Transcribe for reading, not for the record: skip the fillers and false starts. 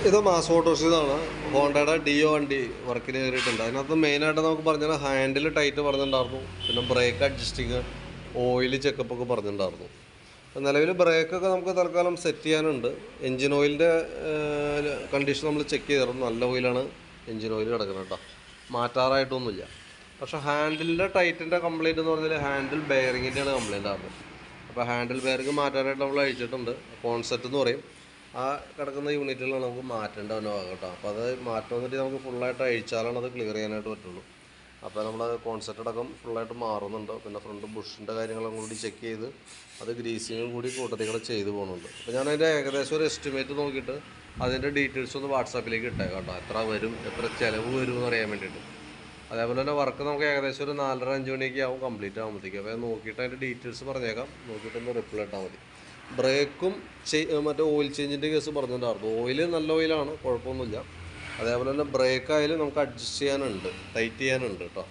ഇത് മാസ് മോട്ടോഴ്സിന്നാണ്. ഹോണ്ടയുടെ ഡിയോ വണ്ടി വർക്കിന് കയറിയിട്ടുണ്ട്. അതിനകത്ത് മെയിനായിട്ട് നമുക്ക് പറഞ്ഞാൽ ഹാൻഡിൽ ടൈറ്റ് പറഞ്ഞിട്ടുണ്ടായിരുന്നു, പിന്നെ ബ്രേക്ക് അഡ്ജസ്റ്റിങ്, ഓയിൽ ചെക്കപ്പൊക്കെ പറഞ്ഞിട്ടുണ്ടായിരുന്നു. നിലവിൽ ബ്രേക്കൊക്കെ നമുക്ക് തൽക്കാലം സെറ്റ് ചെയ്യാനുണ്ട്. എൻജിൻ ഓയിലിൻ്റെ കണ്ടീഷൻ നമ്മൾ ചെക്ക് ചെയ്തിരുന്നു. നല്ല ഓയിലാണ് എൻജിൻ ഓയിൽ കിടക്കുന്നത് കേട്ടോ, മാറ്റാറായിട്ടൊന്നുമില്ല. പക്ഷേ ഹാൻഡിലിൻ്റെ ടൈറ്റിൻ്റെ കംപ്ലയിൻറ്റ് എന്ന് പറഞ്ഞാൽ ഹാൻഡിൽ ബെയറിങ്ങിൻ്റെയാണ് കംപ്ലയിൻ്റ് ആകുന്നത്. അപ്പോൾ ഹാൻഡിൽ ബെയറിങ് മാറ്റാനായിട്ട് നമ്മൾ അഴിച്ചിട്ടുണ്ട്. കോൺസെപ്റ്റ് എന്ന് പറയും, ആ കിടക്കുന്ന യൂണിറ്റുകളാണ് നമുക്ക് മാറ്റേണ്ടവൻ്റെ ഭാഗം കേട്ടോ. അപ്പോൾ അത് മാറ്റം വന്നിട്ട് നമുക്ക് ഫുള്ളായിട്ട് അഴിച്ചാലാണ് അത് ക്ലിയർ ചെയ്യാനായിട്ട് പറ്റുള്ളൂ. അപ്പോൾ നമ്മൾ കോൺസെപ്റ്റ് അടക്കം ഫുള്ളായിട്ട് മാറുന്നുണ്ട്. പിന്നെ ഫ്രണ്ട് ബുഷിൻ്റെ കാര്യങ്ങളും കൂടി ചെക്ക് ചെയ്ത് അത് ഗ്രീസിങ്ങും കൂടി കൂട്ടത്തിൽ കൂടെ ചെയ്ത് പോകുന്നുണ്ട്. അപ്പോൾ ഞാൻ അതിൻ്റെ ഏകദേശം ഒരു എസ്റ്റിമേറ്റ് നോക്കിയിട്ട് അതിൻ്റെ ഡീറ്റെയിൽസ് ഒന്ന് വാട്സാപ്പിലേക്ക് ഇട്ടേക്കാം കേട്ടോ. എത്ര വരും, എത്ര ചിലവ് വരും എന്ന് അറിയാൻ വേണ്ടിയിട്ട്. അതേപോലെ തന്നെ വർക്ക് നമുക്ക് ഏകദേശം ഒരു 4:30-5 മണിയൊക്കെ ആവും കംപ്ലീറ്റ് ആകുമ്പോഴത്തേക്ക്. അപ്പോൾ നോക്കിയിട്ട് അതിൻ്റെ ഡീറ്റെയിൽസ് പറഞ്ഞേക്കാം, നോക്കിയിട്ടൊന്ന് റിപ്ലൈ ഇട്ടാൽ മതി. ബ്രേക്കും മറ്റേ ഓയിൽ ചേഞ്ചിൻ്റെ കേസ് പറഞ്ഞിട്ടുണ്ടായിരുന്നു. ഓയിൽ നല്ല ഓയിലാണ്, കുഴപ്പമൊന്നുമില്ല. അതേപോലെ തന്നെ ബ്രേക്കായാലും നമുക്ക് അഡ്ജസ്റ്റ് ചെയ്യാനുണ്ട്, ടൈറ്റ് ചെയ്യാനുണ്ട് കേട്ടോ.